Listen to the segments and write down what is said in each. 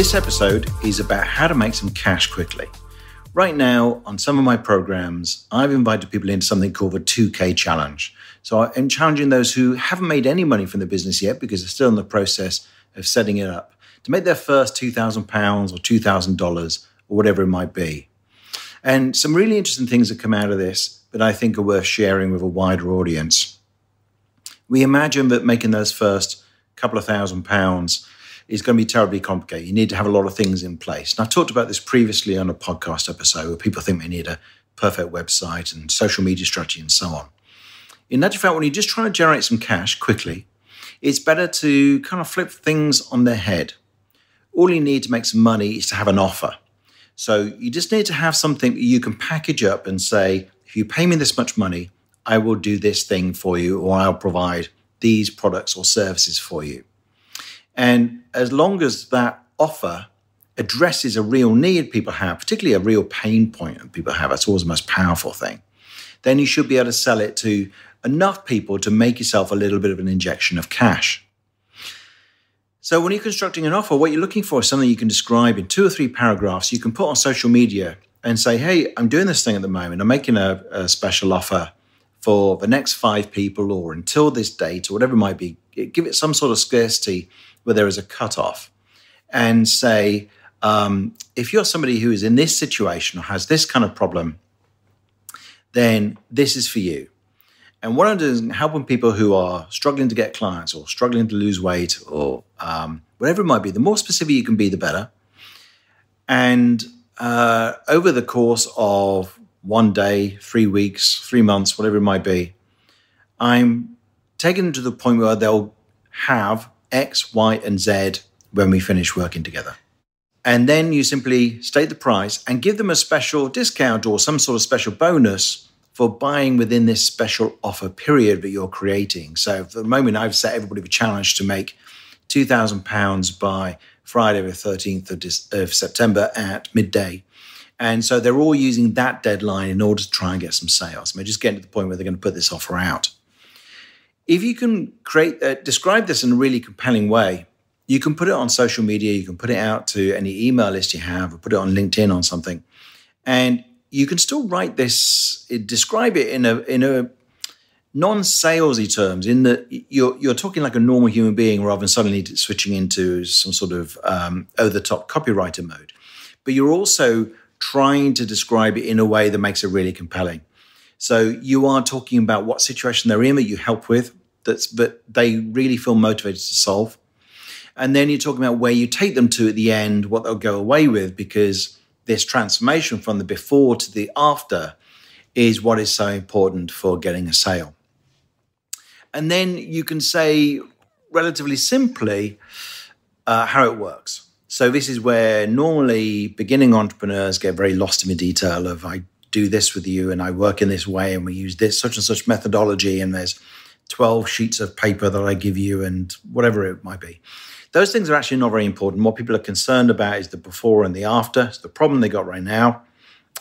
This episode is about how to make some cash quickly. Right now, on some of my programs, I've invited people into something called the 2K Challenge. So I'm challenging those who haven't made any money from the business yet because they're still in the process of setting it up to make their first £2,000 or $2,000 or whatever it might be. And some really interesting things that come out of this that I think are worth sharing with a wider audience. We imagine that making those first couple of £1,000s is going to be terribly complicated. You need to have a lot of things in place. And I've talked about this previously on a podcast episode where people think they need a perfect website and social media strategy and so on. In actual fact, when you're just trying to generate some cash quickly, it's better to kind of flip things on their head. All you need to make some money is to have an offer. So you just need to have something that you can package up and say, if you pay me this much money, I will do this thing for you, or I'll provide these products or services for you. And as long as that offer addresses a real need people have, particularly a real pain point that people have, that's always the most powerful thing, then you should be able to sell it to enough people to make yourself a little bit of an injection of cash. So when you're constructing an offer, what you're looking for is something you can describe in 2 or 3 paragraphs. You can put on social media and say, hey, I'm doing this thing at the moment. I'm making a special offer for the next 5 people or until this date or whatever it might be. Give it some sort of scarcity where there is a cutoff, and say, if you're somebody who is in this situation or has this kind of problem, then this is for you. And what I'm doing is helping people who are struggling to get clients or struggling to lose weight or whatever it might be. The more specific you can be, the better. And over the course of 1 day, 3 weeks, 3 months, whatever it might be, I'm taking them to the point where they'll have X, Y, and Z when we finish working together. And then you simply state the price and give them a special discount or some sort of special bonus for buying within this special offer period that you're creating. So for the moment, I've set everybody the challenge to make £2,000 by Friday the 13th of September at midday. And so they're all using that deadline in order to try and get some sales. We're just getting to the point where they're going to put this offer out. If you can describe this in a really compelling way, you can put it on social media, you can put it out to any email list you have, or put it on LinkedIn on something. And you can still write this, describe it in a non-salesy terms, in that you're talking like a normal human being rather than suddenly switching into some sort of over-the-top copywriter mode. But you're also trying to describe it in a way that makes it really compelling. So you are talking about what situation they're in that you help with, that they really feel motivated to solve. And then you're talking about where you take them to at the end, what they'll go away with, because this transformation from the before to the after is what is so important for getting a sale. And then you can say relatively simply how it works. So this is where normally beginning entrepreneurs get very lost in the detail of, I do this with you and I work in this way and we use this such and such methodology and there's 12 sheets of paper that I give you and whatever it might be. Those things are actually not very important. What people are concerned about is the before and the after. It's the problem they got right now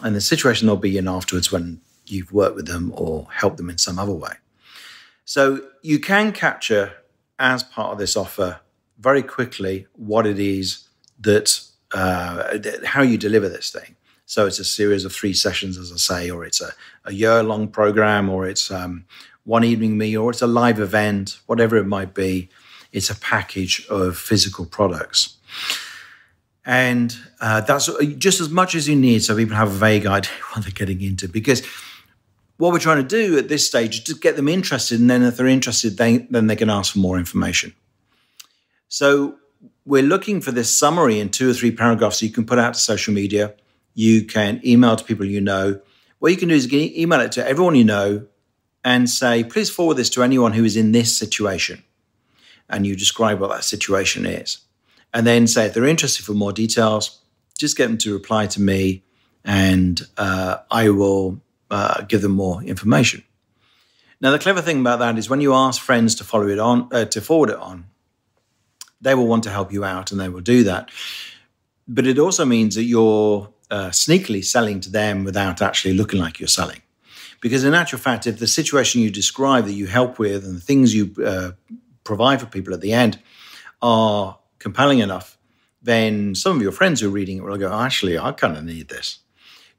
and the situation they'll be in afterwards when you've worked with them or helped them in some other way. So you can capture as part of this offer very quickly what it is that how you deliver this thing. So it's a series of 3 sessions, as I say, or it's a year-long program, or it's one evening meal, or it's a live event, whatever it might be. It's a package of physical products. And that's just as much as you need so people have a vague idea what they're getting into. Because what we're trying to do at this stage is to get them interested, and then if they're interested, then they can ask for more information. So we're looking for this summary in 2 or 3 paragraphs you can put out to social media. You can email to people you know. What you can do is you can email it to everyone you know and say, please forward this to anyone who is in this situation. And you describe what that situation is. And then say, if they're interested for more details, just get them to reply to me and I will give them more information. Now, the clever thing about that is when you ask friends to forward it on, they will want to help you out and they will do that. But it also means that you're sneakily selling to them without actually looking like you're selling. Because in actual fact, if the situation you describe that you help with and the things you provide for people at the end are compelling enough, then some of your friends who are reading it will go, actually, I kind of need this.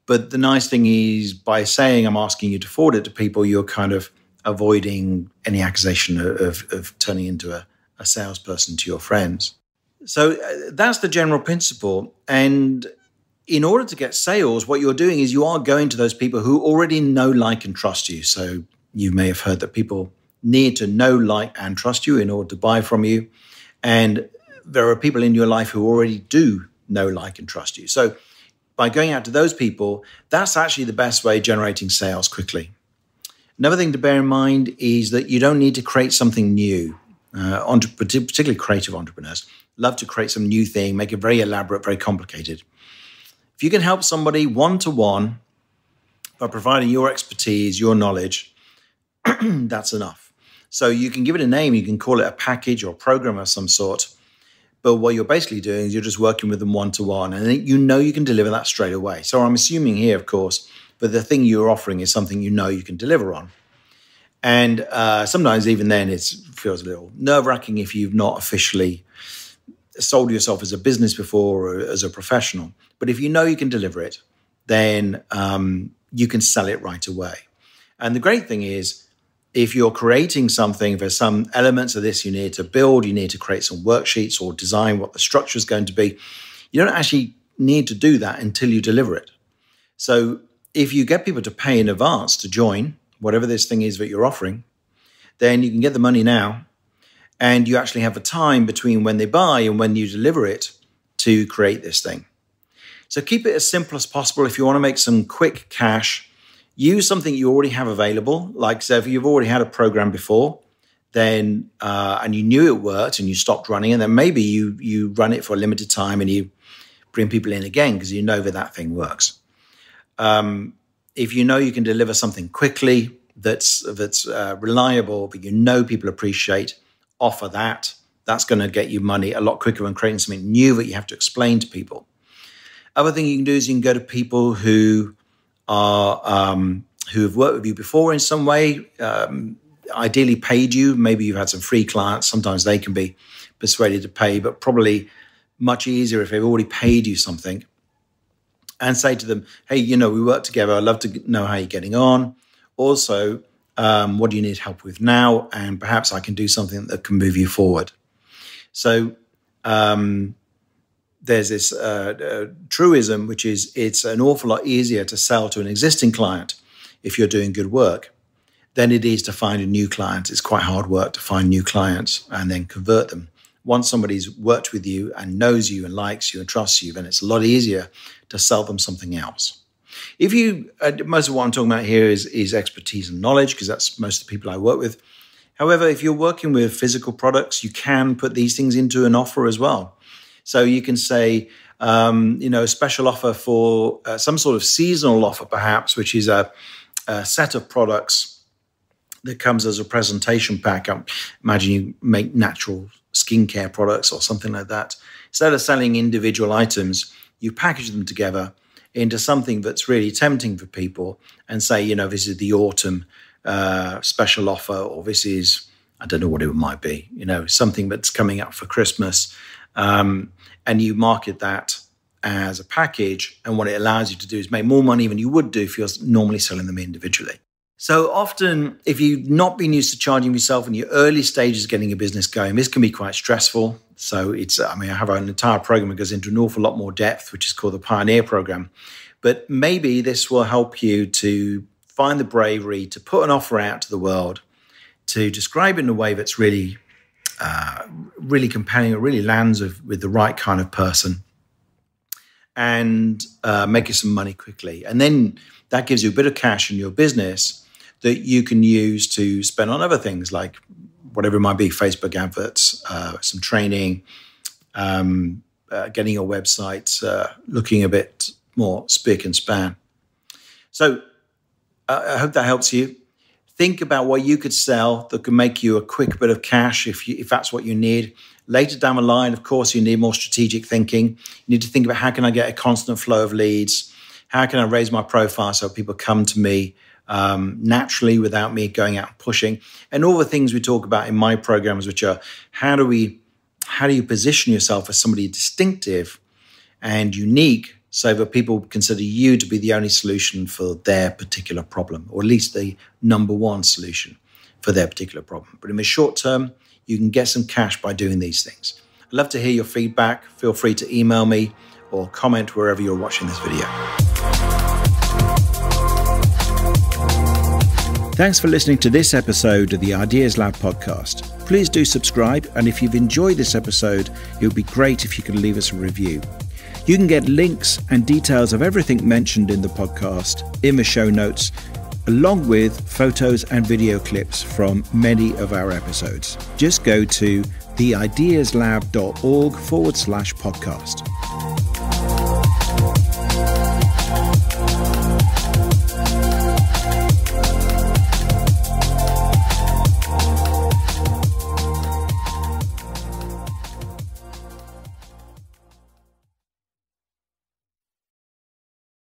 But the nice thing is, by saying I'm asking you to forward it to people, you're kind of avoiding any accusation of turning into a salesperson to your friends. So that's the general principle. And in order to get sales, what you're doing is you are going to those people who already know, like, and trust you. So you may have heard that people need to know, like, and trust you in order to buy from you. And there are people in your life who already do know, like, and trust you. So by going out to those people, that's actually the best way of generating sales quickly. Another thing to bear in mind is that you don't need to create something new. Particularly creative entrepreneurs love to create some new thing, make it very elaborate, very complicated. If you can help somebody one-to-one by providing your expertise, your knowledge, that's enough. So you can give it a name, you can call it a package or a program of some sort. But what you're basically doing is you're just working with them one-to-one, and you know you can deliver that straight away. So I'm assuming here, of course, but the thing you're offering is something you know you can deliver on. And sometimes even then it feels a little nerve-wracking if you've not officially sold yourself as a business before or as a professional. But if you know you can deliver it, then you can sell it right away. And the great thing is, if you're creating something, there's some elements of this you need to build, you need to create some worksheets or design what the structure is going to be. You don't actually need to do that until you deliver it. So if you get people to pay in advance to join, whatever this thing is that you're offering, then you can get the money now, and you actually have a time between when they buy and when you deliver it to create this thing. So keep it as simple as possible. If you want to make some quick cash, use something you already have available. Like, so if you've already had a program before, then and you knew it worked and you stopped running, and then maybe you run it for a limited time and you bring people in again because you know that thing works. If you know you can deliver something quickly that's reliable, that you know people appreciate, offer that. That's going to get you money a lot quicker than creating something new that you have to explain to people. Other thing you can do is you can go to people who have worked with you before in some way, ideally paid you. Maybe you've had some free clients. Sometimes they can be persuaded to pay, but probably much easier if they've already paid you something. And say to them, hey, we work together. I'd love to know how you're getting on. Also, what do you need help with now? And perhaps I can do something that can move you forward. So there's this truism, which is it's an awful lot easier to sell to an existing client if you're doing good work than it is to find a new client. It's quite hard work to find new clients and then convert them. Once somebody's worked with you and knows you and likes you and trusts you, then it's a lot easier to sell them something else. If you, most of what I'm talking about here is expertise and knowledge, because that's most of the people I work with. However, if you're working with physical products, you can put these things into an offer as well. So you can say, a special offer for some sort of seasonal offer, perhaps, which is a set of products that comes as a presentation pack. Imagine you make natural skincare products or something like that. Instead of selling individual items, you package them together into something that's really tempting for people and say, this is the autumn special offer, or this is, I don't know what it might be, something that's coming up for Christmas. And you market that as a package. And what it allows you to do is make more money than you would do if you're normally selling them individually. So often, if you've not been used to charging yourself in your early stages of getting a business going, this can be quite stressful. So I have an entire program that goes into an awful lot more depth, which is called the Pioneer Program. But maybe this will help you to find the bravery to put an offer out to the world, to describe it in a way that's really, really compelling, or really lands with the right kind of person, and make you some money quickly. And then that gives you a bit of cash in your business that you can use to spend on other things, like whatever it might be, Facebook adverts, some training, getting your website looking a bit more spick and span. So I hope that helps you. Think about what you could sell that could make you a quick bit of cash if that's what you need. Later down the line, of course, you need more strategic thinking. You need to think about, how can I get a constant flow of leads? How can I raise my profile so people come to me naturally without me going out and pushing? And all the things we talk about in my programs, which are, how do we how do you position yourself as somebody distinctive and unique so that people consider you to be the only solution for their particular problem, or at least the number one solution for their particular problem. But in the short term, you can get some cash by doing these things. I'd love to hear your feedback. Feel free to email me or comment wherever you're watching this video. Thanks for listening to this episode of the Ideas Lab podcast. Please do subscribe, and if you've enjoyed this episode, it would be great if you could leave us a review. You can get links and details of everything mentioned in the podcast in the show notes, along with photos and video clips from many of our episodes. Just go to theideaslab.org/podcast.